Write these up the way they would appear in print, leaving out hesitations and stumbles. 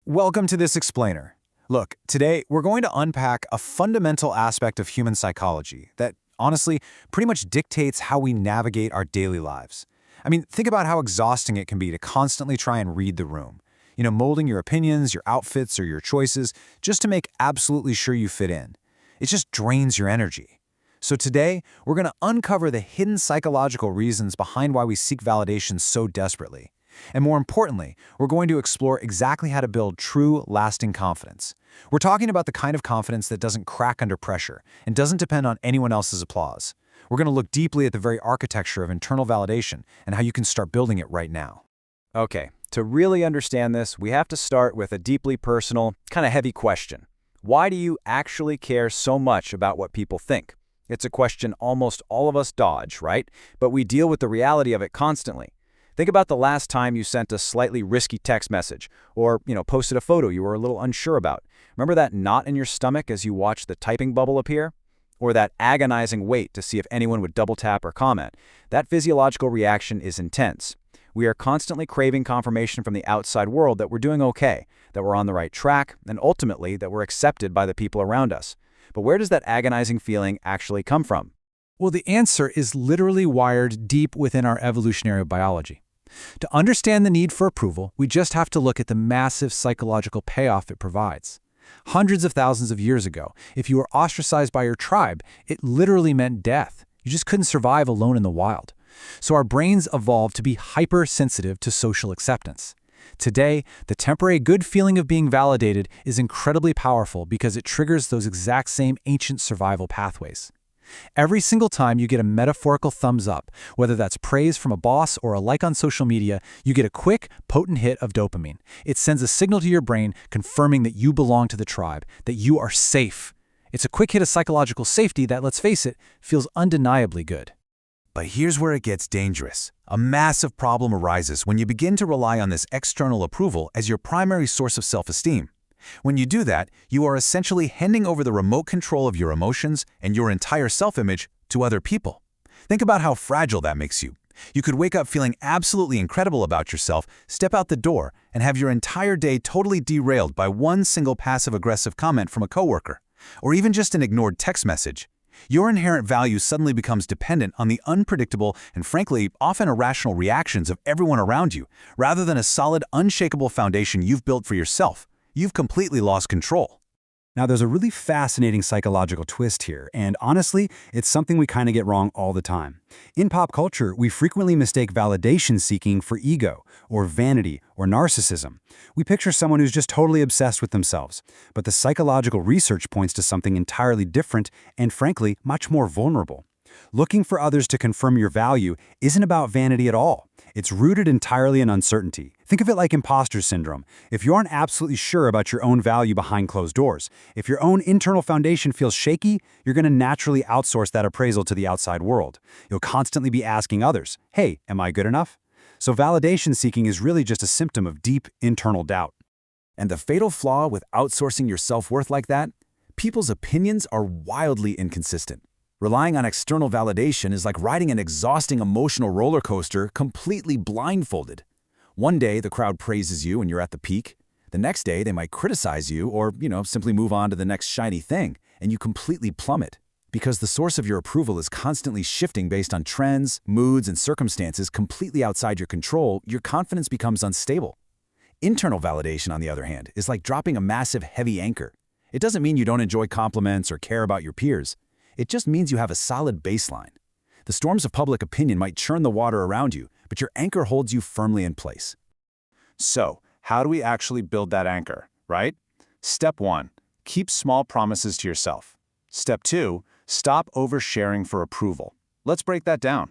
Welcome to this explainer. Look, today we're going to unpack a fundamental aspect of human psychology that, honestly, pretty much dictates how we navigate our daily lives. I mean, think about how exhausting it can be to constantly try and read the room. Molding your opinions, your outfits, or your choices just to make absolutely sure you fit in. It just drains your energy. So today, we're going to uncover the hidden psychological reasons behind why we seek validation so desperately. And more importantly, we're going to explore exactly how to build true, lasting confidence. We're talking about the kind of confidence that doesn't crack under pressure and doesn't depend on anyone else's applause. We're going to look deeply at the very architecture of internal validation and how you can start building it right now. Okay, to really understand this, we have to start with a deeply personal, kind of heavy question. Why do you actually care so much about what people think? It's a question almost all of us dodge, right? But we deal with the reality of it constantly. Think about the last time you sent a slightly risky text message or, posted a photo you were a little unsure about. Remember that knot in your stomach as you watched the typing bubble appear? Or that agonizing wait to see if anyone would double tap or comment? That physiological reaction is intense. We are constantly craving confirmation from the outside world that we're doing okay, that we're on the right track, and ultimately that we're accepted by the people around us. But where does that agonizing feeling actually come from? Well, the answer is literally wired deep within our evolutionary biology. To understand the need for approval, we just have to look at the massive psychological payoff it provides. Hundreds of thousands of years ago, if you were ostracized by your tribe, it literally meant death. You just couldn't survive alone in the wild. So our brains evolved to be hypersensitive to social acceptance. Today, the temporary good feeling of being validated is incredibly powerful because it triggers those exact same ancient survival pathways. Every single time you get a metaphorical thumbs up, whether that's praise from a boss or a like on social media, you get a quick, potent hit of dopamine. It sends a signal to your brain confirming that you belong to the tribe, that you are safe. It's a quick hit of psychological safety that, let's face it, feels undeniably good. But here's where it gets dangerous. A massive problem arises when you begin to rely on this external approval as your primary source of self-esteem. When you do that, you are essentially handing over the remote control of your emotions and your entire self-image to other people. Think about how fragile that makes you. You could wake up feeling absolutely incredible about yourself, step out the door, and have your entire day totally derailed by one single passive-aggressive comment from a coworker, or even just an ignored text message. Your inherent value suddenly becomes dependent on the unpredictable and frankly, often irrational reactions of everyone around you, rather than a solid, unshakable foundation you've built for yourself. You've completely lost control. Now, there's a really fascinating psychological twist here, and honestly, it's something we kind of get wrong all the time. In pop culture, we frequently mistake validation seeking for ego, or vanity, or narcissism. We picture someone who's just totally obsessed with themselves, but the psychological research points to something entirely different and, frankly, much more vulnerable. Looking for others to confirm your value isn't about vanity at all. It's rooted entirely in uncertainty. Think of it like imposter syndrome. If you aren't absolutely sure about your own value behind closed doors, if your own internal foundation feels shaky, you're going to naturally outsource that appraisal to the outside world. You'll constantly be asking others, hey, am I good enough? So validation seeking is really just a symptom of deep internal doubt. And the fatal flaw with outsourcing your self-worth like that? People's opinions are wildly inconsistent. Relying on external validation is like riding an exhausting emotional roller coaster completely blindfolded. One day, the crowd praises you and you're at the peak. The next day, they might criticize you or, simply move on to the next shiny thing, and you completely plummet. Because the source of your approval is constantly shifting based on trends, moods, and circumstances completely outside your control, your confidence becomes unstable. Internal validation, on the other hand, is like dropping a massive, heavy anchor. It doesn't mean you don't enjoy compliments or care about your peers. It just means you have a solid baseline. The storms of public opinion might churn the water around you, but your anchor holds you firmly in place. So, how do we actually build that anchor, right? Step 1. Keep small promises to yourself. Step 2. Stop oversharing for approval. Let's break that down.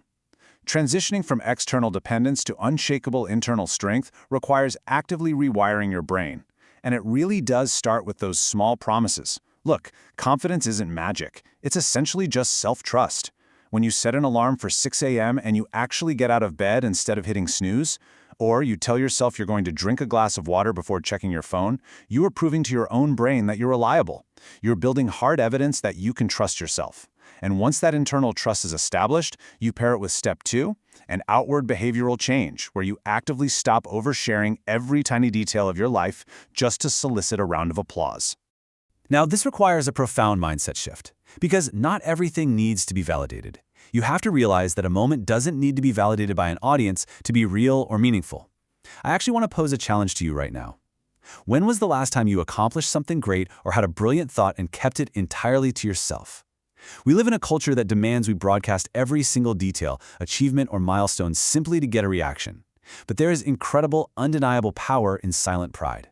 Transitioning from external dependence to unshakable internal strength requires actively rewiring your brain. And it really does start with those small promises. Look, confidence isn't magic. It's essentially just self-trust. When you set an alarm for 6 a.m. and you actually get out of bed instead of hitting snooze, or you tell yourself you're going to drink a glass of water before checking your phone, you are proving to your own brain that you're reliable. You're building hard evidence that you can trust yourself. And once that internal trust is established, you pair it with step 2, an outward behavioral change, where you actively stop oversharing every tiny detail of your life just to solicit a round of applause. Now, this requires a profound mindset shift, because not everything needs to be validated. You have to realize that a moment doesn't need to be validated by an audience to be real or meaningful. I actually want to pose a challenge to you right now. When was the last time you accomplished something great or had a brilliant thought and kept it entirely to yourself? We live in a culture that demands we broadcast every single detail, achievement, or milestone simply to get a reaction. But there is incredible, undeniable power in silent pride.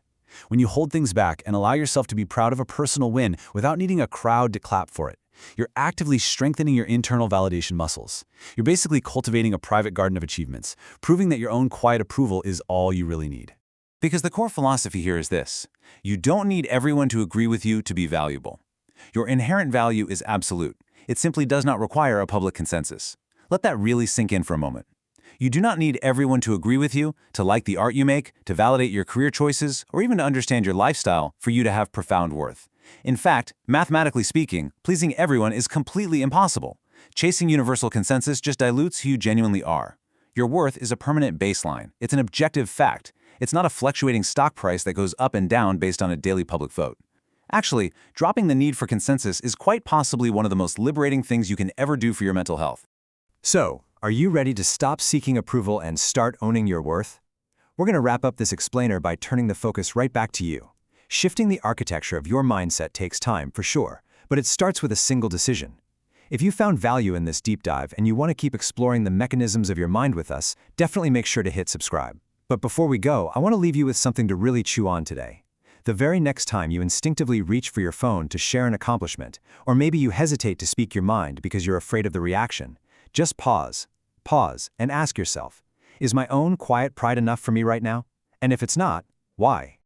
When you hold things back and allow yourself to be proud of a personal win without needing a crowd to clap for it, you're actively strengthening your internal validation muscles. You're basically cultivating a private garden of achievements, proving that your own quiet approval is all you really need. Because the core philosophy here is this: you don't need everyone to agree with you to be valuable. Your inherent value is absolute. It simply does not require a public consensus. Let that really sink in for a moment. You do not need everyone to agree with you, to like the art you make, to validate your career choices, or even to understand your lifestyle for you to have profound worth. In fact, mathematically speaking, pleasing everyone is completely impossible. Chasing universal consensus just dilutes who you genuinely are. Your worth is a permanent baseline. It's an objective fact. It's not a fluctuating stock price that goes up and down based on a daily public vote. Actually, dropping the need for consensus is quite possibly one of the most liberating things you can ever do for your mental health. So, are you ready to stop seeking approval and start owning your worth? We're going to wrap up this explainer by turning the focus right back to you. Shifting the architecture of your mindset takes time, for sure, but it starts with a single decision. If you found value in this deep dive and you want to keep exploring the mechanisms of your mind with us, definitely make sure to hit subscribe. But before we go, I want to leave you with something to really chew on today. The very next time you instinctively reach for your phone to share an accomplishment, or maybe you hesitate to speak your mind because you're afraid of the reaction, just pause, and ask yourself, is my own quiet pride enough for me right now? And if it's not, why?